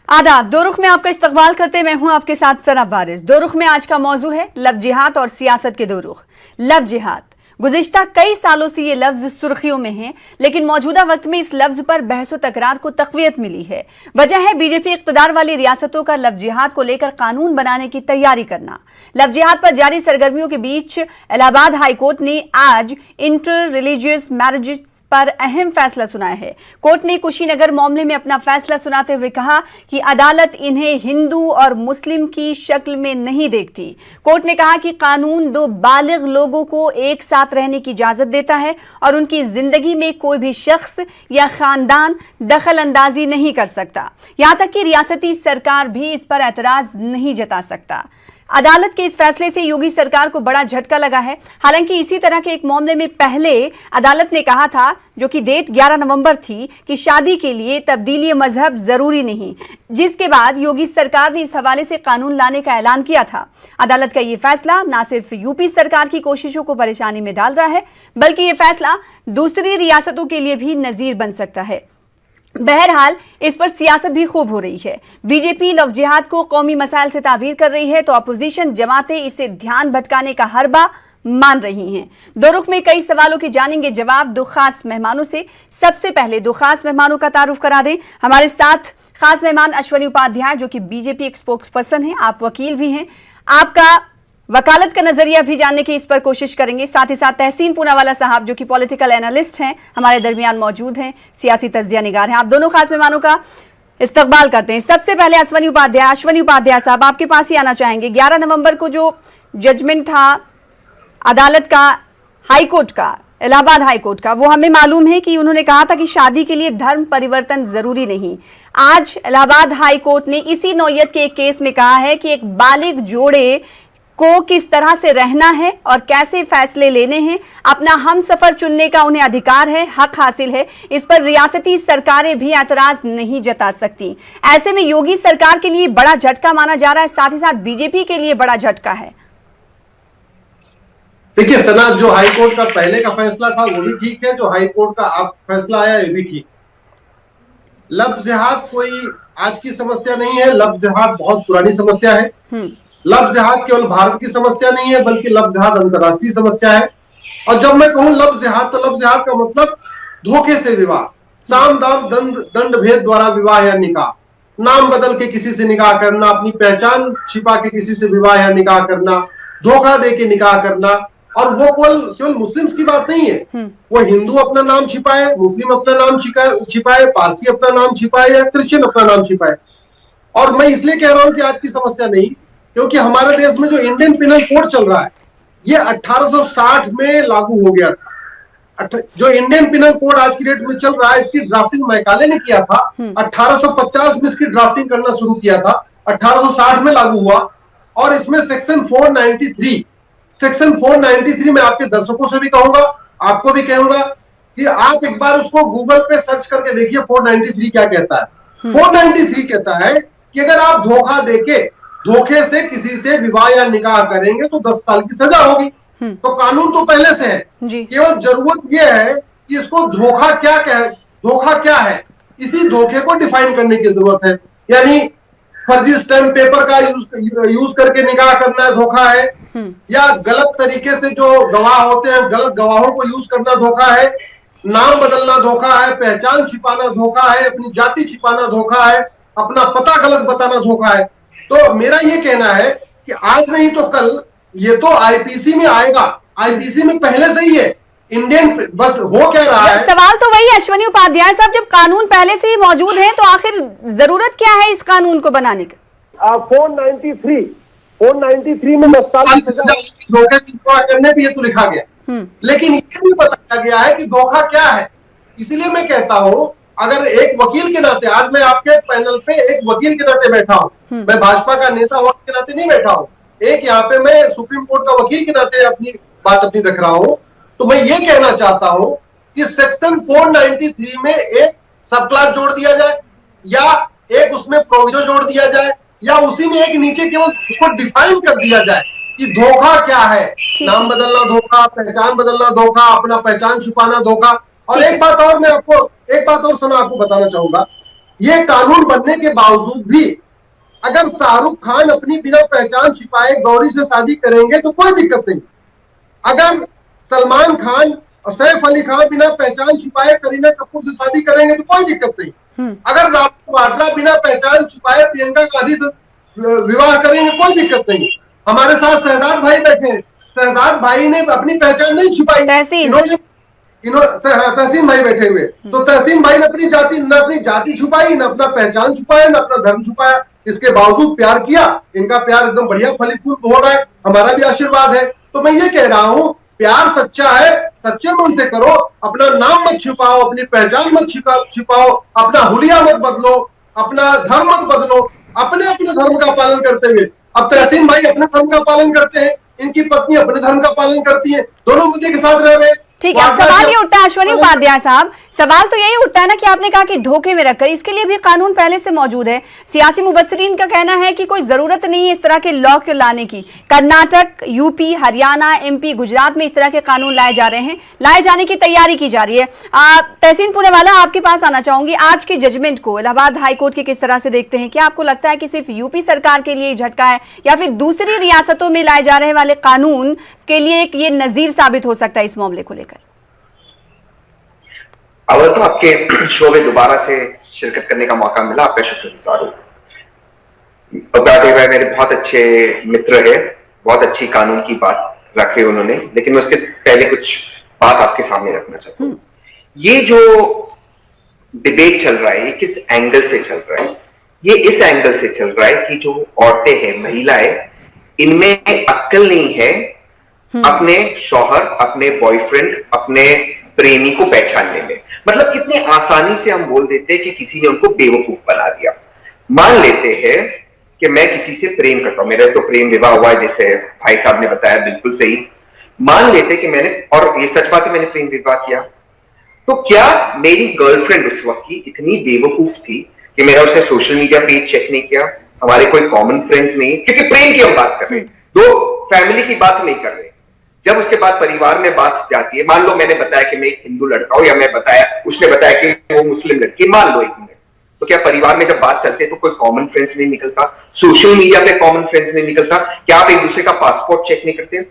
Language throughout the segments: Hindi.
आदाब। दो रुख में आपका इस्तकबाल करते मैं हूं आपके साथ सना बारिश। दो रुख में आज का मौजू है लव जिहाद और सियासत के दो रुख। लव जिहाद, गुज़िश्ता कई सालों से ये लफ्ज सुर्खियों में है, लेकिन मौजूदा वक्त में इस लफ्ज पर बहस व तकरार को तक़वियत मिली है। वजह है बीजेपी इक़्तिदार वाली रियासतों का लव जिहाद को लेकर कानून बनाने की तैयारी करना। लव जिहाद पर जारी सरगर्मियों के बीच इलाहाबाद हाई कोर्ट ने आज इंटर रिलीजियस मैरिज पर अहम फैसला सुनाया है। कोर्ट ने कुशीनगर मामले में अपना फैसला सुनाते हुए कहा कि अदालत इन्हें हिंदू और मुस्लिम की शक्ल में नहीं देखती। कोर्ट ने कहा कि कानून दो बालिग लोगों को एक साथ रहने की इजाजत देता है और उनकी जिंदगी में कोई भी शख्स या खानदान दखल अंदाजी नहीं कर सकता। यहां तक कि रियासती सरकार भी इस पर एतराज नहीं जता सकता। अदालत के इस फैसले से योगी सरकार को बड़ा झटका लगा है। हालांकि इसी तरह के एक मामले में पहले अदालत ने कहा था, जो कि डेट 11 नवंबर थी, कि शादी के लिए तब्दीली मजहब जरूरी नहीं, जिसके बाद योगी सरकार ने इस हवाले से कानून लाने का ऐलान किया था। अदालत का ये फैसला न सिर्फ यूपी सरकार की कोशिशों को परेशानी में डाल रहा है, बल्कि ये फैसला दूसरी रियासतों के लिए भी नजीर बन सकता है। बहरहाल इस पर सियासत भी खूब हो रही है। बीजेपी लव जिहाद को कौमी मसाइल से ताबीर कर रही है, तो अपोजिशन जमातें इसे ध्यान भटकाने का हरबा मान रही हैं। दो रुख में कई सवालों के जानेंगे जवाब दो खास मेहमानों से। सबसे पहले दो खास मेहमानों का तारुफ करा दें। हमारे साथ खास मेहमान अश्वनी उपाध्याय, जो कि बीजेपी एक स्पोक्स पर्सन है, आप वकील भी हैं, आपका वकालत का नजरिया भी जानने की इस पर कोशिश करेंगे। साथ ही साथ तहसीन पूनावाला साहब, जो कि पॉलिटिकल एनालिस्ट हैं, हमारे दरमियान मौजूद हैं, सियासी तज्जिया निगार हैं। आप दोनों खास मेहमानों का इस्तकबाल करते हैं। सबसे पहले अश्वनी उपाध्याय साहब, आपके पास ही आना चाहेंगे। 11 नवंबर को जो जजमेंट था अदालत का, हाई कोर्ट का, इलाहाबाद हाई कोर्ट का, वो हमें मालूम है कि उन्होंने कहा था कि शादी के लिए धर्म परिवर्तन जरूरी नहीं। आज इलाहाबाद हाई कोर्ट ने इसी नौयत के एक केस में कहा है कि एक बालिग जोड़े को किस तरह से रहना है और कैसे फैसले लेने हैं, अपना हम सफर चुनने का उन्हें अधिकार है, हक हासिल है। इस पर रियासती सरकारें भी एतराज नहीं जता सकती। ऐसे में योगी सरकार के लिए बड़ा झटका माना जा रहा है, साथ ही साथ बीजेपी के लिए बड़ा झटका है। देखिए सना, जो हाई कोर्ट का पहले का फैसला था वो भी ठीक है, जो हाई कोर्ट का अब फैसला आया ये भी ठीक। लव जिहाद कोई आज की समस्या नहीं है, लव जिहाद बहुत पुरानी समस्या है। लव जिहाद केवल भारत की समस्या नहीं है, बल्कि लव जिहाद अंतर्राष्ट्रीय समस्या है। और जब मैं कहूं लव जिहाद, तो लव जिहाद का मतलब धोखे से विवाह, साम दाम दंड भेद द्वारा विवाह या निकाह, नाम बदल के किसी से निकाह करना, अपनी पहचान छिपा के किसी से विवाह या निकाह करना, धोखा दे के निकाह करना। और वो केवल मुस्लिम्स की बात नहीं है, वो हिंदू अपना नाम छिपाए, मुस्लिम अपना नाम छिपाए, पारसी अपना नाम छिपाए या क्रिश्चियन अपना नाम छिपाए। और मैं इसलिए कह रहा हूं कि आज की समस्या नहीं, क्योंकि हमारे देश में जो इंडियन पिनल कोड चल रहा है ये 1860 में लागू हो गया था। जो इंडियन पिनल कोड आज की डेट में चल रहा है, इसकी ड्राफ्टिंग मैकाले ने किया था। 1850 में इसकी ड्राफ्टिंग करना शुरू किया था, 1860 में लागू हुआ। और इसमें सेक्शन 493 में आपके दर्शकों से भी कहूंगा, आपको भी कहूंगा कि आप एक बार उसको गूगल पे सर्च करके देखिए 493 क्या कहता है। 493 कहता है कि अगर आप धोखे से किसी से विवाह या निकाह करेंगे तो 10 साल की सजा होगी। तो कानून तो पहले से है, केवल जरूरत यह है कि इसको धोखा क्या है, इसी धोखे को डिफाइन करने की जरूरत है। यानी फर्जी स्टैम्प पेपर का यूज करके निकाह करना धोखा है, या गलत तरीके से जो गवाह होते हैं गलत गवाहों को यूज करना धोखा है, नाम बदलना धोखा है, पहचान छिपाना धोखा है, अपनी जाति छिपाना धोखा है, अपना पता गलत बताना धोखा है। तो मेरा ये कहना है कि आज नहीं तो कल ये तो आईपीसी में आएगा, आईपीसी में पहले से ही है इंडियन। बस हो क्या रहा है, सवाल तो वही है अश्वनी उपाध्याय साहब, जब कानून पहले से ही मौजूद है तो आखिर जरूरत क्या है इस कानून को बनाने की? 493 में 10 साल की सजा धोखे से विवाह करने भी ये तो लिखा गया, लेकिन ये भी बताया गया है कि धोखा क्या है। इसलिए मैं कहता हूं, अगर एक वकील के नाते, आज मैं आपके पैनल पे एक वकील के नाते बैठा हूं, मैं भाजपा का नेता होने के नाते नहीं बैठा हूं, एक यहाँ पे मैं सुप्रीम कोर्ट का वकील के नाते अपनी बात रख रहा हूं। तो मैं ये कहना चाहता हूं कि सेक्शन 493 में एक सब क्लास जोड़ दिया जाए, या एक उसमें प्रोविजन जोड़ दिया जाए, या उसी में एक नीचे केवल उसको डिफाइन कर दिया जाए कि धोखा क्या है। नाम बदलना धोखा, पहचान बदलना धोखा, अपना पहचान छुपाना धोखा। और एक बात और मैं आपको एक बात और सना आपको बताना चाहूंगा, ये कानून बनने के बावजूद भी अगर शाहरुख खान अपनी बिना पहचान छिपाए गौरी से शादी करेंगे तो कोई दिक्कत नहीं। अगर सलमान खान और सैफ अली खान बिना पहचान छिपाए करीना कपूर से शादी करेंगे तो कोई दिक्कत नहीं। अगर राजू वाड्रा बिना पहचान छिपाए प्रियंका गांधी से विवाह करेंगे कोई दिक्कत नहीं। हमारे साथ शहजाद भाई बैठे हैं, शहजाद भाई ने अपनी पहचान नहीं छिपाई, तहसीन भाई बैठे हुए, तो तहसीन भाई ने अपनी जाति छुपाई, न अपना पहचान छुपाया, न अपना धर्म छुपाया, इसके बावजूद प्यार किया। इनका प्यार एकदम बढ़िया फली फूल हो रहा है, हमारा भी आशीर्वाद है। तो मैं ये कह रहा हूं, प्यार सच्चा है, सच्चे मन से करो, अपना नाम मत छिपाओ, अपनी पहचान मत छिपाओ, अपना हुलिया मत बदलो, अपना धर्म मत बदलो, अपने अपने धर्म का पालन करते हुए। अब तहसीन भाई अपने धर्म का पालन करते हैं, इनकी पत्नी अपने धर्म का पालन करती है, दोनों मुद्दे के साथ रह रहे। ठीक है, सवाल ये उठता है अश्वनी उपाध्याय साहब, सवाल तो यही उठता है ना कि आपने कहा कि धोखे में रखकर, इसके लिए भी कानून पहले से मौजूद है। सियासी मुबस्सिरीन का कहना है कि कोई जरूरत नहीं है इस तरह के लॉ के लाने की। कर्नाटक, यूपी, हरियाणा, एमपी, गुजरात में इस तरह के कानून लाए जा रहे हैं, लाए जाने की तैयारी की जा रही है। तहसीन पुणेवाला, आपके पास आना चाहूंगी। आज के जजमेंट को इलाहाबाद हाईकोर्ट के किस तरह से देखते हैं? क्या आपको लगता है कि सिर्फ यूपी सरकार के लिए झटका है, या फिर दूसरी रियासतों में लाए जा रहे वाले कानून के लिए ये नजीर साबित हो सकता है इस मामले को लेकर? अवल तो आपके शो में दोबारा से शिरकत करने का मौका मिला, आपका शुक्रगुजार हूं। भाई मेरे बहुत अच्छे मित्र है, बहुत अच्छी कानून की बात रखे उन्होंने, लेकिन मैं उसके पहले कुछ बात आपके सामने रखना चाहता हूं। ये जो डिबेट चल रहा है, ये किस एंगल से चल रहा है? ये इस एंगल से चल रहा है कि जो औरतें हैं, महिलाएं, इनमें अक्ल नहीं है अपने शौहर, अपने बॉयफ्रेंड, अपने प्रेमी को पहचानने में। मतलब कितनी आसानी से हम बोल देते हैं कि किसी ने उनको बेवकूफ बना दिया। मान लेते हैं कि मैं किसी से प्रेम करता हूं, मेरा तो प्रेम विवाह हुआ है, जैसे भाई साहब ने बताया, बिल्कुल सही। मान लेते कि मैंने, और ये सच बात है, मैंने प्रेम विवाह किया, तो क्या मेरी गर्लफ्रेंड उस वक्त की इतनी बेवकूफ थी कि मेरा उसने सोशल मीडिया पेज चेक नहीं किया, हमारे कोई कॉमन फ्रेंड्स नहीं, क्योंकि प्रेम की हम बात कर रहे हैं, दो फैमिली की बात नहीं कर रहे। जब उसके बाद परिवार में बात जाती है, मान लो मैंने बताया कि मैं एक हिंदू लड़का हूं, या उसने बताया कि वो मुस्लिम लड़की, मान लो एक मिनट, तो क्या परिवार में जब बात चलती है तो कोई कॉमन फ्रेंड्स नहीं निकलता? सोशल मीडिया पे कॉमन फ्रेंड्स नहीं निकलता? क्या आप एक दूसरे का पासपोर्ट चेक नहीं करते?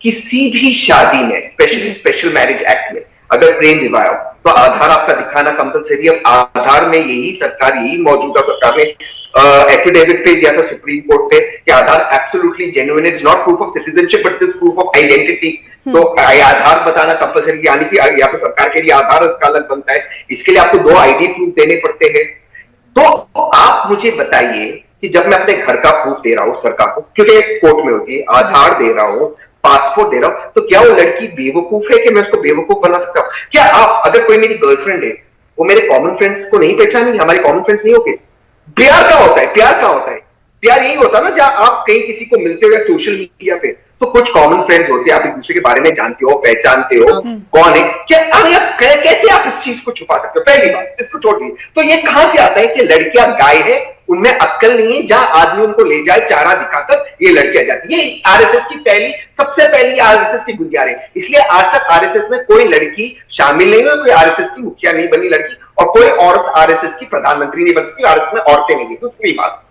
किसी भी शादी में, स्पेशली स्पेशल मैरिज एक्ट में, अगर प्रेम विवाह हो तो आधार आपका दिखाना कंपलसरी है। आधार में यही मौजूदा सरकार ने एफिडेविट पे दिया था सुप्रीम कोर्ट पे कि Aadhaar absolutely genuine, is not proof of citizenship but this proof of identity. तो आधार बताना कंपलसरी, यानी कि या तो सरकार के लिए आधार इसका अलग बनता है, इसके लिए आपको 2 आईडी प्रूफ देने पड़ते हैं। तो आप मुझे बताइए कि जब मैं अपने घर का प्रूफ दे रहा हूं सरकार को, क्योंकि कोर्ट में होती है, आधार दे रहा हूं, पासपोर्ट दे रहा हूं, तो क्या वो लड़की बेवकूफ है कि मैं उसको बेवकूफ बना सकता हूं? क्या आप, अगर कोई मेरी गर्लफ्रेंड है, वो मेरे कॉमन फ्रेंड्स को नहीं पहचानेंगे? हमारे कॉमन फ्रेंड्स नहीं होते? प्यार क्या होता है? प्यार क्या होता है? प्यार यही होता है ना, जहां आप कहीं किसी को मिलते हो या सोशल मीडिया पे, तो कुछ कॉमन फ्रेंड्स होते हैं, आप एक दूसरे के बारे में जानते हो, पहचानते हो कौन है। क्या कैसे आप इस चीज को छुपा सकते हो? पहली बात, इसको छोड़ दी। तो ये कहां से आता है कि लड़कियां गाय है, उनमें अक्ल नहीं है, जहां आदमी उनको ले जाए चारा दिखाकर ये लड़कियां जाती है। ये आरएसएस की सबसे पहली आरएसएस की बुनियाद है। इसलिए आज तक आरएसएस में कोई लड़की शामिल नहीं हुई, कोई आरएसएस की मुखिया नहीं बनी लड़की, और कोई औरत आरएसएस की प्रधानमंत्री नहीं बन सकती, आरएसएस में औरतें नहीं। दूसरी बात,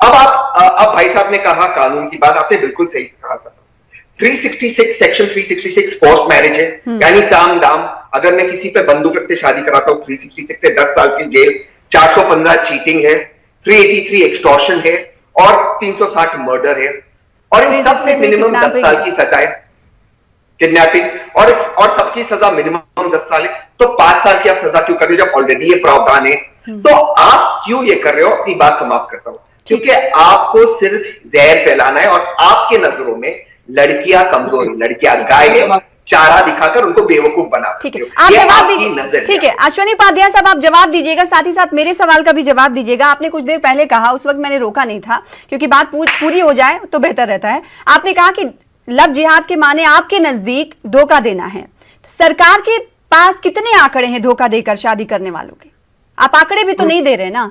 अब भाई साहब ने कहा कानून की बात, आपने बिल्कुल सही कहा था। 366 सेक्शन 366 पोस्ट मैरिज है, यानी साम दाम। अगर मैं किसी पे बंदूक रखते शादी कराता हूं, 366 से 10 साल की जेल, 415 चीटिंग है, 383 एक्सटॉर्शन है, और 360 मर्डर है, और इन सब में मिनिमम 10 साल की सजा है, किडनैपिंग, और सबकी सजा मिनिमम 10 साल है। तो 5 साल की आप सजा क्यों कर रहे हो जब ऑलरेडी ये प्रावधान है? तो आप क्यों ये कर रहे हो? अपनी बात समाप्त करता हूं, क्योंकि आपको सिर्फ जहर फैलाना है, और आपके नजरों में लड़कियां कमजोर है, लड़कियां गाय है, चारा दिखाकर उनको बेवकूफ बना सकते हो। आप जवाब दीजिए। ठीक है अश्वनी उपाध्याय साहब, आप जवाब दीजिएगा, साथ ही साथ मेरे सवाल का भी जवाब दीजिएगा। आपने कुछ देर पहले कहा, उस वक्त मैंने रोका नहीं था क्योंकि बात पूरी हो जाए तो बेहतर रहता है। आपने कहा कि लव जिहाद के माने आपके नजदीक धोखा देना है। तो सरकार के पास कितने आंकड़े हैं धोखा देकर शादी करने वालों के? आप आंकड़े भी तो नहीं दे रहे ना।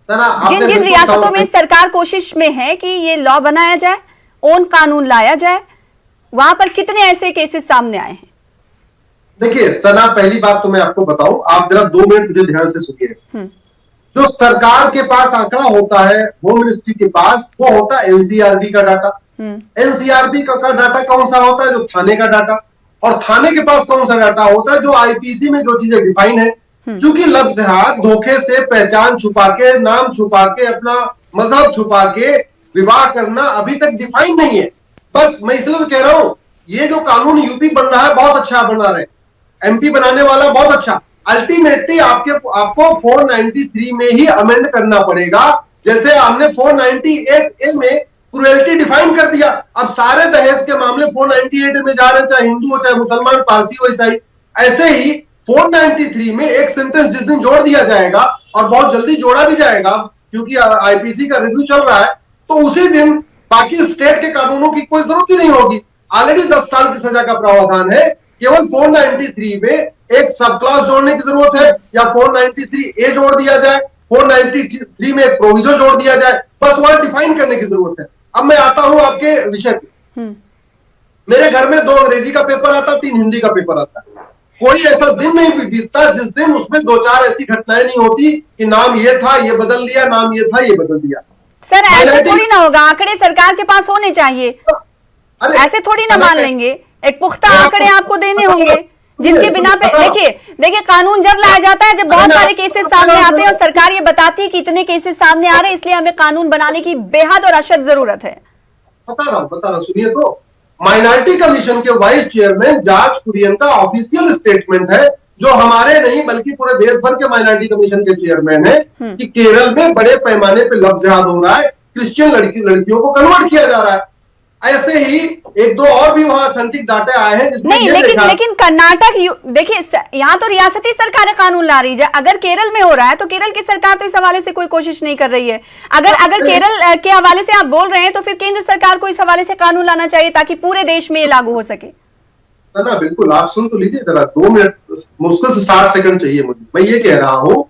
जिन जिन रियासतों में सरकार कोशिश में है कि ये लॉ बनाया जाए, ओन कानून लाया जाए, वहां पर कितने ऐसे केसेस सामने आए हैं? देखिए सना, पहली बात तो मैं आपको बताऊं, आप जरा 2 मिनट मुझे ध्यान से सुनिए। जो सरकार के पास आंकड़ा होता है, होम मिनिस्ट्री के पास, वो होता है एनसीआरबी का डाटा। एनसीआरबी का डाटा कौन सा होता है? जो थाने का डाटा। और थाने के पास कौन सा डाटा होता है? जो आईपीसी में जो चीजें डिफाइन है। क्योंकि लफ्ज जिहाद धोखे से पहचान छुपा के, नाम छुपा के, अपना मजहब छुपा के विवाह करना अभी तक डिफाइन नहीं है। बस मैं इसलिए तो कह रहा हूं, ये जो कानून यूपी बन रहा है बहुत अच्छा बना रहे, एमपी बनाने वाला बहुत अच्छा। अल्टीमेटली आपको 493 में ही अमेंड करना पड़ेगा, जैसे हमने 498A में क्रुएल्टी डिफाइन कर दिया। अब सारे दहेज के मामले 498 में जा रहे हैं, चाहे हिंदू हो, चाहे मुसलमान, पारसी हो, ईसाई। ऐसे ही 493 में एक सेंटेंस जिस दिन जोड़ दिया जाएगा, और बहुत जल्दी जोड़ा भी जाएगा क्योंकि आईपीसी का रिव्यू चल रहा है, तो उसी दिन बाकी स्टेट के कानूनों की कोई जरूरत ही नहीं होगी। ऑलरेडी 10 साल की सजा का प्रावधान है, केवल 493 में एक सब क्लॉज जोड़ने की जरूरत है, या 493A जोड़ दिया जाए, 493 में एक प्रोविजो जोड़ दिया जाए, बस वहां डिफाइन करने की जरूरत है। अब मैं आता हूं आपके विषय पे। मेरे घर में 2 अंग्रेजी का पेपर आता, 3 हिंदी का पेपर आता। कोई ऐसा दिन नहीं बीतता जिस दिन उसमें 2-4 ऐसी घटनाएं नहीं होती कि नाम ये था, ये बदल लिया, नाम ये था, ये बदल दिया। सर ऐसे थोड़ी ना होगा, आंकड़े सरकार के पास होने चाहिए, ऐसे थोड़ी ना मान लेंगे। एक पुख्ता आंकड़े आपको देने होंगे जिसके बिना पे देखिए कानून जब लाया जाता है जब बहुत सारे केसेस सामने आते हैं और सरकार ये बताती है कि इतने केसेस सामने आ रहे हैं, इसलिए हमें कानून बनाने की बेहद और अशद जरूरत है। बता रहा हूं, सुनिए तो। माइनॉरिटी कमीशन के वाइस चेयरमैन जॉर्ज कुरियन का ऑफिशियल स्टेटमेंट है, जो हमारे नहीं बल्कि पूरे देश भर के माइनॉरिटी कमीशन के चेयरमैन है, कि केरल में बड़े पैमाने पर लव जिहाद हो रहा है, क्रिश्चियन लड़कियों को कन्वर्ट किया जा रहा है। ऐसे ही 1-2 और भी वहां ऑथेंटिक डाटा आए हैं जिसमें नहीं, लेकिन कर्नाटक, देखिए यहाँ तो रियासती सरकारें कानून ला रही है। अगर केरल में हो रहा है तो केरल की सरकार तो इस हवाले से कोई कोशिश नहीं कर रही है। अगर केरल के हवाले से आप बोल रहे हैं तो फिर केंद्र सरकार को इस हवाले से कानून लाना चाहिए ताकि पूरे देश में ये लागू हो सके। ना बिल्कुल, आप सुन तो लीजिए जरा, 2 मिनट मुश्किल से 60 सेकंड चाहिए मुझे। मैं ये कह रहा हूं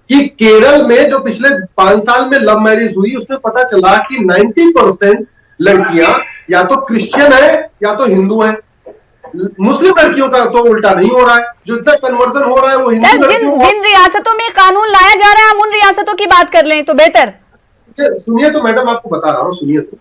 कि केरल में जो पिछले 5 साल में लव मैरिज हुई, उसमें पता चला कि 90% लड़कियां या तो क्रिश्चियन है या तो हिंदू है। मुस्लिम लड़कियों का तो उल्टा नहीं हो रहा है, जो इतना कन्वर्जन हो रहा है वो हिंदू लड़कियों। जिन रियासतों में कानून लाया जा रहा है हम उन रियासतों की बात कर लें तो बेहतर। सुनिए तो मैडम, आपको बता रहा हूं, सुनिए तो।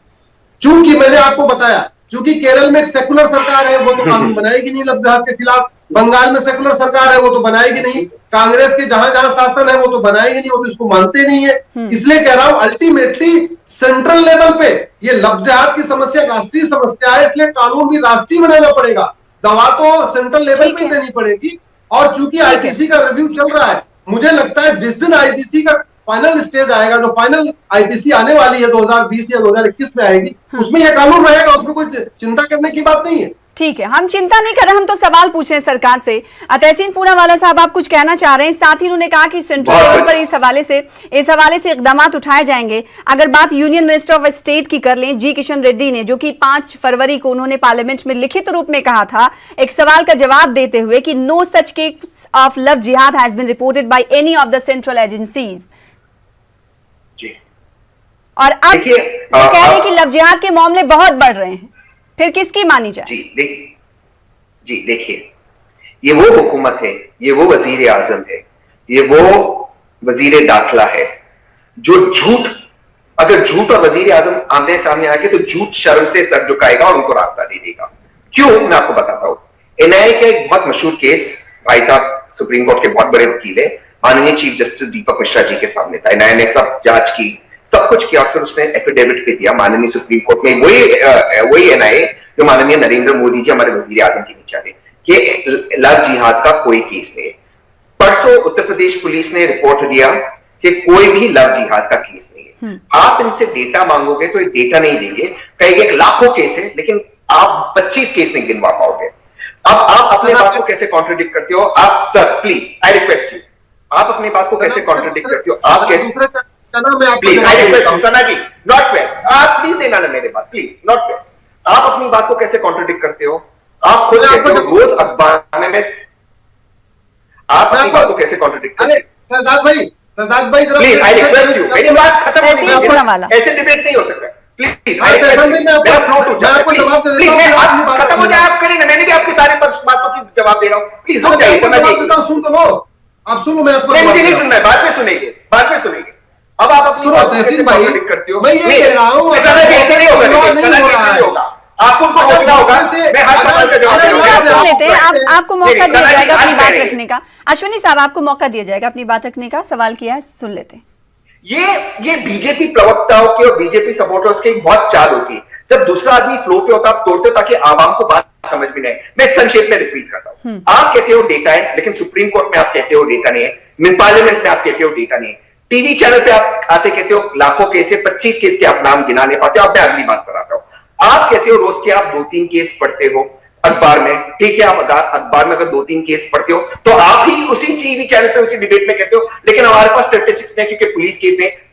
चूंकि मैंने आपको बताया, चूंकि केरल में एक सेकुलर सरकार है, वो तो कानून बनाएगी नहीं लव जिहाद के खिलाफ। बंगाल में सेकुलर सरकार है, वो तो बनाएगी नहीं। कांग्रेस के जहां जहां शासन है वो तो बनाएगी नहीं, वो तो इसको मानते नहीं है। इसलिए कह रहा हूं, अल्टीमेटली सेंट्रल लेवल पे ये लव जिहाद की समस्या राष्ट्रीय समस्या है, इसलिए कानून भी राष्ट्रीय बनाना पड़ेगा। दवा तो सेंट्रल लेवल पे ही देनी पड़ेगी। और चूंकि आईपीसी का रिव्यू चल रहा है, मुझे लगता है जिस दिन आईपीसी का फाइनल स्टेज आएगा, जो फाइनल आईपीसी आने वाली है 2020 या 2021 में आएगी, उसमें यह कानून रहेगा, उसमें कोई चिंता करने की बात नहीं है। ठीक है, हम चिंता नहीं कर रहे, हम तो सवाल पूछ रहे हैं सरकार से। तहसीन पूनावाला साहब, आप कुछ कहना चाह रहे हैं? साथ ही उन्होंने कहा कि सेंट्रल लेवल पर इस हवाले से इकदाम उठाए जाएंगे। अगर बात यूनियन मिनिस्टर ऑफ स्टेट की कर लें, जी किशन रेड्डी ने, जो कि 5 फरवरी को उन्होंने पार्लियामेंट में लिखित रूप में कहा था एक सवाल का जवाब देते हुए कि no such case of love jihad has been reported by any of the central agencies. और अब कह रहे हैं कि लव जिहाद के मामले बहुत बढ़ रहे हैं, फिर किसकी मानी जाए? जी देखिए, ये वो हुकूमत है, ये वो वजीर आजम है, ये वो वजीर दाखिला है जो अगर झूठ और वजीर आजम आमने सामने आ गए तो झूठ शर्म से सर झुकाएगा और उनको रास्ता दे देगा। क्यों, मैं आपको बताता हूं। एनआईए का एक बहुत मशहूर केस, भाई साहब सुप्रीम कोर्ट के बहुत बड़े वकील है, माननीय चीफ जस्टिस दीपक मिश्रा जी के सामने था। एनआईए ने सब जांच की, सब कुछ किया, फिर उसने एफिडेविट भी दिया माननीय सुप्रीम कोर्ट में। वही एनआईए जो माननीय नरेंद्र मोदी जी हमारे वजीर आजम के नीचे थे कि लव जिहाद का कोई केस नहीं है। परसों उत्तर प्रदेश पुलिस ने रिपोर्ट दिया कि कोई भी लव जिहाद का केस नहीं है। आप इनसे डेटा मांगोगे तो ये डेटा नहीं देंगे, कहेंगे लाखों केस है, लेकिन आप 25 केस नहीं गिनवा पाओगे। अब आप अपने बात को कैसे कॉन्ट्रडिक्ट करते हो? आप sir please, I request you, आप अपनी बात को कैसे कॉन्ट्रडिक्ट करते हो? आप please, I request you Sana ji, not fair. आप प्लीज देना ना मेरे बात, प्लीज, नॉट फेयर। आप अपनी बात को कैसे कॉन्ट्रडिक्ट करते हो? आप खुद कहते हो रोज अखबार में, आप अपनी बात को कैसे कॉन्ट्रडिक्ट करते हो? सरदार भाई प्लीज, आई रिक्वेस्ट यू, मेरी बात खत्म होनी चाहिए, ऐसे डिबेट नहीं हो सकता। प्लीज मैं आपको जवाब दे देता हूँ, खत्म हो जाए, आप करेंगे, मैंने भी आपकी सारी बातों की जवाब दे रहा हूँ, प्लीज रुक जाइए, सुन तो लो, आप सुनो, मैं आपको मुझे नहीं सुनना है, बाद में सुनेंगे। अब आप अपनी बात कैसे कॉन्ट्रडिक्ट करते हो? मैं ये कह रहा हूँ, ऐसे नहीं होगा, आपको उनको रोकना होगा। मैं हर सवाल का जवाब दूंगा। आपको मौका दिया जाएगा अपनी बात रखने का। अश्विनी साहब, आपको मौका दिया जाएगा अपनी बात रखने का। सवाल किया है, सुन लेते हैं। ये बीजेपी प्रवक्ताओं की और बीजेपी सपोर्टर्स की एक बहुत चाल होती है, जब दूसरा आदमी फ्लो पे होता आप तोड़ते हो ताकि आवाम को बात समझ में नहीं। मैं संक्षेप में रिपीट करता हूं, आप कहते हो डेटा है, लेकिन सुप्रीम कोर्ट में आप कहते हो डेटा नहीं है, पार्लियामेंट में आप कहते हो डेटा नहीं है, टीवी चैनल पे आप आते कहते हो लाखों केस है, 25 केस के आप नाम गिना नहीं पाते हो। अब मैं अगली बात कराता हूं, आप कहते हो रोज के आप 2-3 केस पढ़ते हो अखबार में, ठीक है, आप अखबार में अगर 2-3 केस पढ़ते हो तो आप ही उसी टीवी चैनल पे उसी डिबेट में कहते हो, लेकिन हमारे पास स्टैटिस्टिक्स नहीं, क्योंकि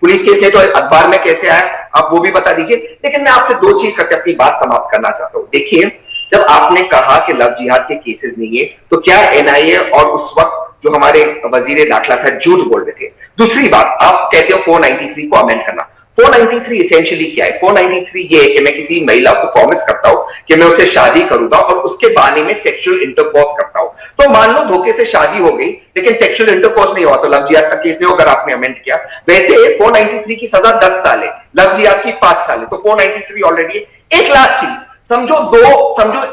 पुलिस केस ने तो अखबार में कैसे आया आप वो भी बता दीजिए। लेकिन मैं आपसे 2 चीज करके अपनी बात समाप्त करना चाहता हूं। देखिए, जब आपने कहा कि लव जिहाद के केसेस नहीं है, तो क्या एनआईए और उस वक्त जो हमारे वजीर दाखिला था झूठ बोल रहे थे? दूसरी बात, आप कहते हो 493 को अमेंड करना। 493 एसेंशियली क्या है? 493 ये है कि मैं किसी महिला को प्रॉमिस करता हूं कि मैं उससे शादी करूंगा और उसके बहाने में सेक्सुअल इंटरकोर्स करता हूं। तो मान लो धोखे से शादी हो गई लेकिन सेक्सुअल इंटरकोर्स नहीं हुआ, तो लव जिहाद का केस नहीं होगा, अगर आपने अमेंड किया। वैसे 493 की सजा 10 साल है, लव जिहाद की 5 साल है, तो 493 ऑलरेडी है। एक लास्ट चीज, समझो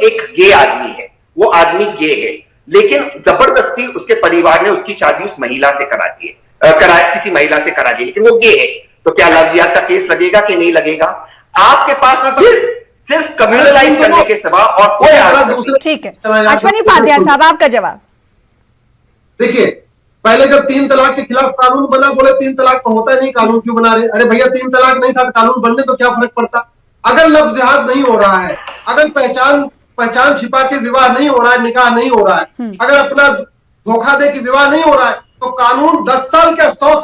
एक गे आदमी है, वो आदमी गे है, लेकिन जबरदस्ती उसके परिवार ने उसकी शादी उस महिला से करा दी है, किसी महिला से करा दी, लेकिन वो गे है, तो क्या लव जिहाद का केस लगेगा कि नहीं लगेगा? आपके पास सिर्फ कम्युनलाइज करने के सिवा और कोई आंसर। ठीक है, अश्विनी उपाध्याय साहब, आपका जवाब। देखिए, पहले जब 3 तलाक के खिलाफ कानून बना, बोले 3 तलाक तो होता नहीं, कानून क्यों बना रहे? अरे भैया, 3 तलाक नहीं था, कानून बनने तो क्या फर्क पड़ता? अगर लव जिहाद नहीं हो रहा है, अगर पहचान छिपा के विवाह नहीं हो रहा है, निकाह नहीं हो रहा है, अगर अपना धोखा दे के विवाह नहीं हो रहा है, तो कानून 10 साल क्या 100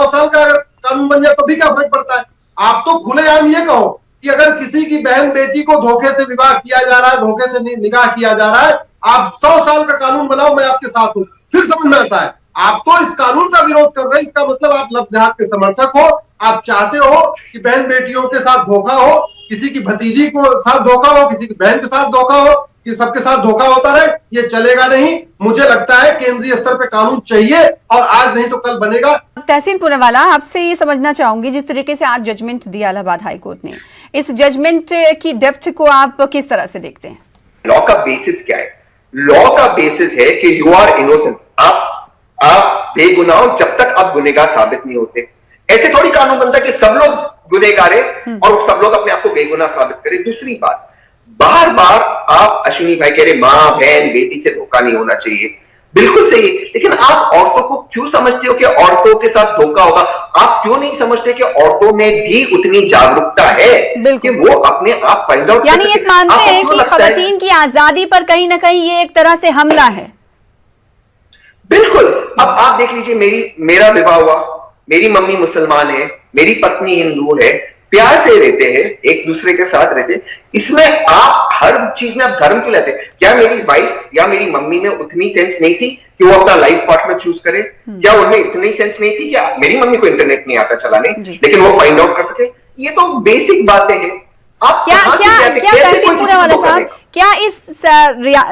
साल का अगर कानून बन जाए तो भी क्या फर्क पड़ता है? आप तो खुलेआम ये कहो कि अगर किसी की बहन बेटी को धोखे से विवाह किया जा रहा है, धोखे से निकाह किया जा रहा है, आप 100 साल का कानून बनाओ, मैं आपके साथ हूं, फिर समझ में आता है। आप तो इस कानून का विरोध कर रहे हैं, इसका मतलब आप लव जिहाद के समर्थक हो। आप चाहते हो कि बहन बेटियों के साथ धोखा हो, किसी की भतीजी को साथ धोखा हो, किसी की बहन के साथ धोखा हो, कि सबके साथ धोखा होता रहे, ये चलेगा नहीं। मुझे लगता है केंद्रीय स्तर पे कानून चाहिए, और आज नहीं तो कल बनेगा। तहसीन पुनेवाला, आपसे ये समझना चाहूंगी, जिस तरीके से आज जजमेंट दिया इलाहाबाद हाईकोर्ट ने, इस जजमेंट की डेप्थ को आप किस तरह से देखते हैं? लॉ का बेसिस क्या है? लॉ का बेसिस है कि यू आर इनोसेंट, आप बेगुनाह हो जब तक आप गुनहगार साबित नहीं होते। ऐसे थोड़ी कानून बनता है कि सब लोग गुनहगार है और सब लोग अपने आप को बेगुनाह साबित करें। दूसरी बात, बार बार आप अश्विनी भाई कह रहे मां बहन बेटी से धोखा नहीं होना चाहिए, बिल्कुल सही, लेकिन आप औरतों को क्यों समझते हो कि औरतों के साथ धोखा होगा? आप क्यों नहीं समझते कि औरतों में भी उतनी जागरूकता है कि वो अपने आप फाइंड आउट, यानी ये मानते हैं कि खवातीन की आजादी पर कहीं ना कहीं ये एक तरह से हमला है? बिल्कुल। अब आप देख लीजिए, मेरा विवाह हुआ, मेरी मम्मी मुसलमान है, मेरी पत्नी हिंदू है, प्यार से रहते हैं, एक दूसरे के साथ रहते हैं, इसमें आप हर चीज में आप धर्म क्यों लेते हैं? क्या मेरी वाइफ या मेरी मम्मी में उतनी सेंस नहीं थी कि वो अपना लाइफ पार्टनर चूज करे? क्या उनमें इतनी सेंस नहीं थी? क्या मेरी मम्मी को इंटरनेट नहीं आता चलाने, लेकिन वो फाइंड आउट कर सके? ये तो बेसिक बातें हैं। आप क्या इस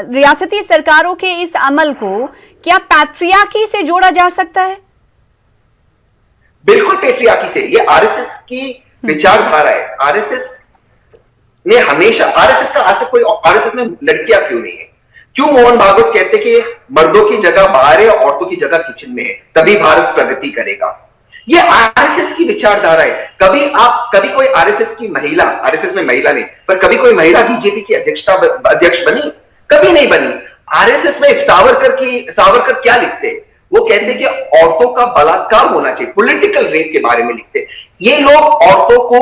रियासती सरकारों के इस अमल को क्या पैट्रियार्की से जोड़ा जा सकता है? बिल्कुल पैट्रियार्की से। ये आरएसएस की विचारधारा है। आरएसएस ने हमेशा, आरएसएस का आज तक कोई, आरएसएस में लड़कियां क्यों नहीं है? क्यों मोहन भागवत कहते कि मर्दों की जगह बाहर है, औरतों की जगह किचन में है, तभी भारत प्रगति करेगा? ये आरएसएस की विचारधारा है। कभी कोई आरएसएस की महिला, आरएसएस में महिला नहीं, पर कभी कोई महिला बीजेपी की अध्यक्ष बनी? कभी नहीं बनी। आरएसएस में सावरकर क्या लिखते हैं? वो कहते हैं कि औरतों का बलात्कार होना चाहिए, पॉलिटिकल रेप के बारे में लिखते हैं। ये लोग औरतों को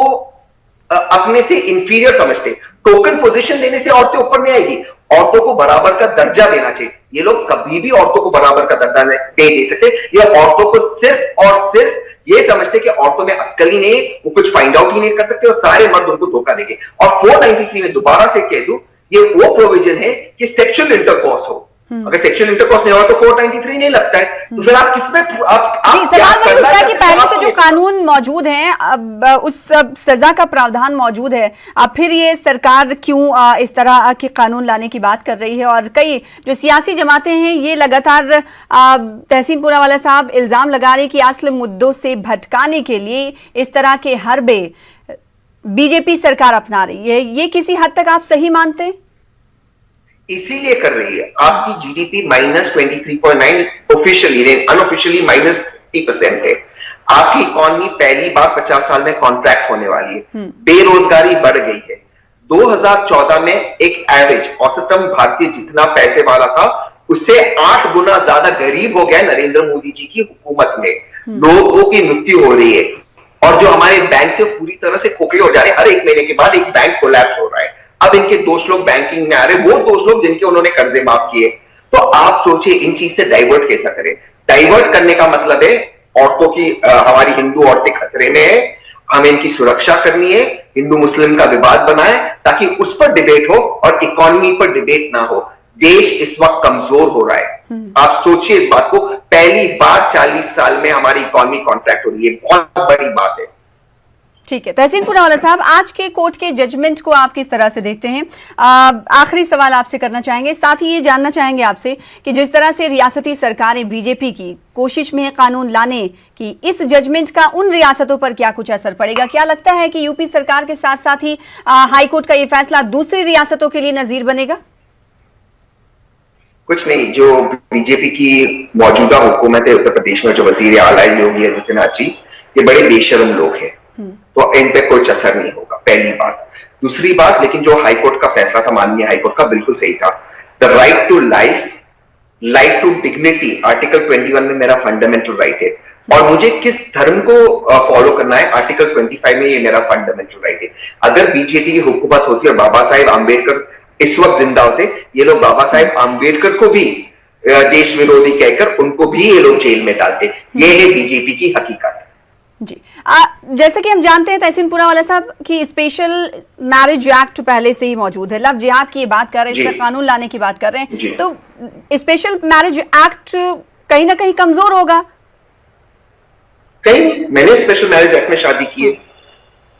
अपने से इंफीरियर समझते हैं। टोकन पोजीशन देने से औरतें ऊपर नहीं आएगी, औरतों को बराबर का दर्जा देना चाहिए। ये लोग कभी भी औरतों को बराबर का दर्जा नहीं दे सकते। ये औरतों को सिर्फ और सिर्फ ये समझते कि औरतों में अक्ल ही नहीं, वो कुछ फाइंड आउट ही नहीं कर सकते और सारे मर्द उनको धोखा देंगे। और 493 में दोबारा से कह दूं, ये वो प्रोविजन है कि सेक्सुअल इंटरकोर्स हो। अगर सेक्सुअल इंटरकोर्स नहीं हो तो 493 नहीं लगता है। तो फिर आप किसमें आप सवाल वही उठता है कि पहले से जो कानून मौजूद हैं, अब उस सजा का प्रावधान मौजूद है, अब फिर ये सरकार क्यों इस तरह के कानून लाने की बात कर रही है? और कई जो सियासी जमातें हैं ये लगातार तहसीन पूनावाला साहब इल्जाम लगा रही कि असल मुद्दों से भटकाने के लिए इस तरह के हरबे बीजेपी सरकार अपना रही है। ये किसी हद तक आप सही मानते हैं? इसीलिए कर रही है। आपकी जीडीपी -23.9 ऑफिशियली, अनऑफिशियली -30% है। आपकी इकोनॉमी पहली बार 50 साल में कॉन्ट्रैक्ट होने वाली है। बेरोजगारी बढ़ गई है। 2014 में एक एवरेज औसतम भारतीय जितना पैसे वाला था उससे 8 गुना ज्यादा गरीब हो गया नरेंद्र मोदी जी की हुकूमत में। लोगों की मृत्यु हो रही है और जो हमारे बैंक से पूरी तरह से खोखले हो जा रहे हैं। हर एक महीने के बाद एक बैंक कोलैप्स हो रहा है। अब इनके दोस्त लोग बैंकिंग में आ रहे, वो दोस्त लोग जिनके उन्होंने कर्जे माफ किए। तो आप सोचिए इन चीज से डाइवर्ट कैसा करें। डाइवर्ट करने का मतलब है औरतों की, हमारी हिंदू औरतें खतरे में है, हमें इनकी सुरक्षा करनी है, हिंदू मुस्लिम का विवाद बनाए ताकि उस पर डिबेट हो और इकोनॉमी पर डिबेट ना हो। देश इस वक्त कमजोर हो रहा है। आप सोचिए इस बात को, पहली बार 40 साल में हमारी इकोनॉमी कॉन्ट्रैक्ट हो रही है। बहुत बड़ी बात है। ठीक है, तहसीन पूनावाला साहब, आज के कोर्ट के जजमेंट को आप किस तरह से देखते हैं? आखिरी सवाल आपसे करना चाहेंगे, साथ ही ये जानना चाहेंगे आपसे कि जिस तरह से रियासती सरकारें बीजेपी की कोशिश में है कानून लाने की, इस जजमेंट का उन रियासतों पर क्या कुछ असर पड़ेगा? क्या लगता है कि यूपी सरकार के साथ साथ ही हाईकोर्ट का ये फैसला दूसरी रियासतों के लिए नजीर बनेगा? कुछ नहीं, जो बीजेपी की मौजूदा हुकूमत है उत्तर प्रदेश में, जो वजीर आला योगी आदित्यनाथ जी, ये बड़े बेशर्म लोग हैं, तो इन पे कुछ असर नहीं होगा, पहली बात। दूसरी बात, लेकिन जो हाईकोर्ट का फैसला था, माननीय हाईकोर्ट का, बिल्कुल सही था। The right to life, right to dignity, article 21 में मेरा फंडामेंटल राइट है और मुझे किस धर्म को फॉलो करना है, आर्टिकल 25 में ये मेरा फंडामेंटल राइट है। अगर बीजेपी की हुकूमत होती और बाबा साहेब आंबेडकर इस वक्त जिंदा होते, ये लोग बाबा साहेब आंबेडकर को भी देश विरोधी कहकर उनको भी ये लोग जेल में डालते। ये है बीजेपी की हकीकत। जी, जैसे कि हम जानते हैं तहसीन पूनावाला साहब कि स्पेशल मैरिज एक्ट पहले से ही मौजूद है, लव जिहाद की बात कर रहे हैं, इसका कानून लाने की बात कर रहे हैं, तो स्पेशल मैरिज एक्ट कहीं ना कहीं कमजोर होगा। कहीं मैंने स्पेशल मैरिज एक्ट में शादी की है,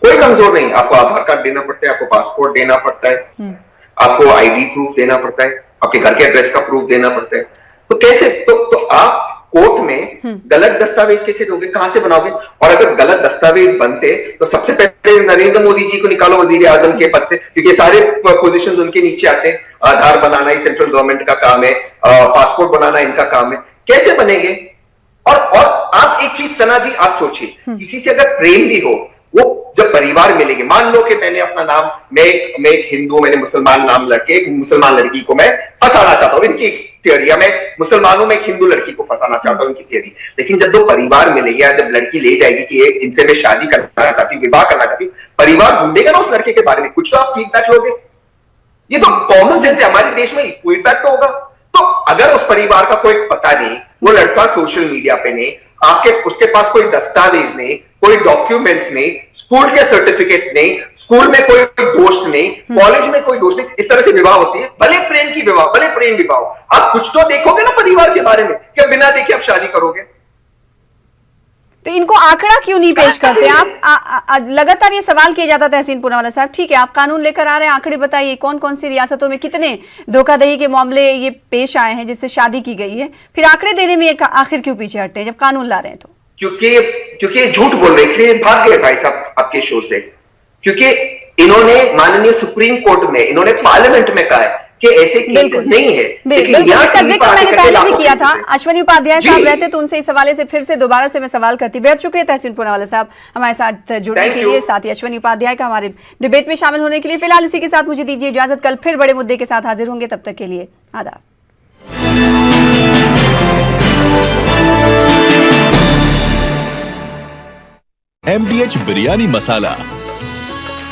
कोई कमजोर नहीं। आपको आधार कार्ड देना पड़ता है, आपको पासपोर्ट देना पड़ता है, आपको आईडी प्रूफ देना पड़ता है, आपके घर के एड्रेस का प्रूफ देना पड़ता है। तो कैसे, तो आप कोर्ट में गलत दस्तावेज कैसे दोगे, कहां से बनाओगे? और अगर गलत दस्तावेज बनते तो सबसे पहले नरेंद्र मोदी जी को निकालो वजीर आजम के पद से, क्योंकि सारे पोजीशंस उनके नीचे आते हैं। आधार बनाना ही सेंट्रल गवर्नमेंट का काम है, पासपोर्ट बनाना इनका काम है, कैसे बनेंगे? और आप एक चीज सना जी, आप सोचिए, किसी से अगर प्रेम भी हो, वो जब परिवार मिलेंगे, मान लो कि मैंने अपना नाम, मैं एक हिंदू, मैंने मुसलमान नाम लड़के, एक मुसलमान लड़की को मैं फंसाना चाहता हूं, इनकी थियोरी, या मैं मुसलमानों में एक हिंदू लड़की को फंसाना चाहता हूं, इनकी थियोरी। लेकिन जब दो परिवार मिलेंगे, जब लड़की ले जाएगी कि इनसे मैं शादी करना चाहती हूँ, विवाह करना चाहती हूँ, परिवार ढूंढेगा ना उस लड़के के बारे में, कुछ तो आप फीडबैक लोगे। ये तो कॉमन सेंस है, हमारे देश में फीडबैक तो होगा। तो अगर उस परिवार का कोई पता नहीं, वो लड़का सोशल मीडिया पे नहीं, उसके पास कोई दस्तावेज नहीं, कोई डॉक्यूमेंट्स नहीं, स्कूल के सर्टिफिकेट नहीं, स्कूल में कोई दोस्त नहीं, कॉलेज में कोई दोस्त नहीं, इस तरह से विवाह होती है। भले प्रेम की विवाह, भले प्रेम विवाह, आप कुछ तो देखोगे ना परिवार के बारे में, क्या बिना देखे आप शादी करोगे? तो इनको आंकड़ा क्यों नहीं पेश करते आप? लगातार ये सवाल किया जाता है तहसीन पूनावाला साहब, ठीक है आप कानून लेकर आ रहे हैं, आंकड़े बताइए कौन कौन सी रियासतों में कितने धोखाधड़ी के मामले ये पेश आए हैं जिससे शादी की गई है, फिर आंकड़े देने में आखिर क्यों पीछे हटते हैं जब कानून ला रहे हैं? तो क्योंकि झूठ बोल रहे, इसलिए भाग गए भाई साहब आपके शो से। क्योंकि इन्होंने माननीय सुप्रीम कोर्ट में, इन्होंने पार्लियामेंट में कहा है कि ऐसे केसेस नहीं है। बिल्कुल, इसका जिक्र मैंने पहले भी किया था, अश्वनी उपाध्याय साहब रहते तो उनसे इस हवाले से फिर से दोबारा से मैं सवाल करती। बेहद शुक्रिया तहसीन पूनावाला साहब हमारे साथ जुड़ने के लिए, साथ ही अश्वनी उपाध्याय का हमारे डिबेट में शामिल होने के लिए। फिलहाल इसी के साथ मुझे दीजिए इजाजत, कल फिर बड़े मुद्दे के साथ हाजिर होंगे, तब तक के लिए आदाब। MDH बिरयानी मसाला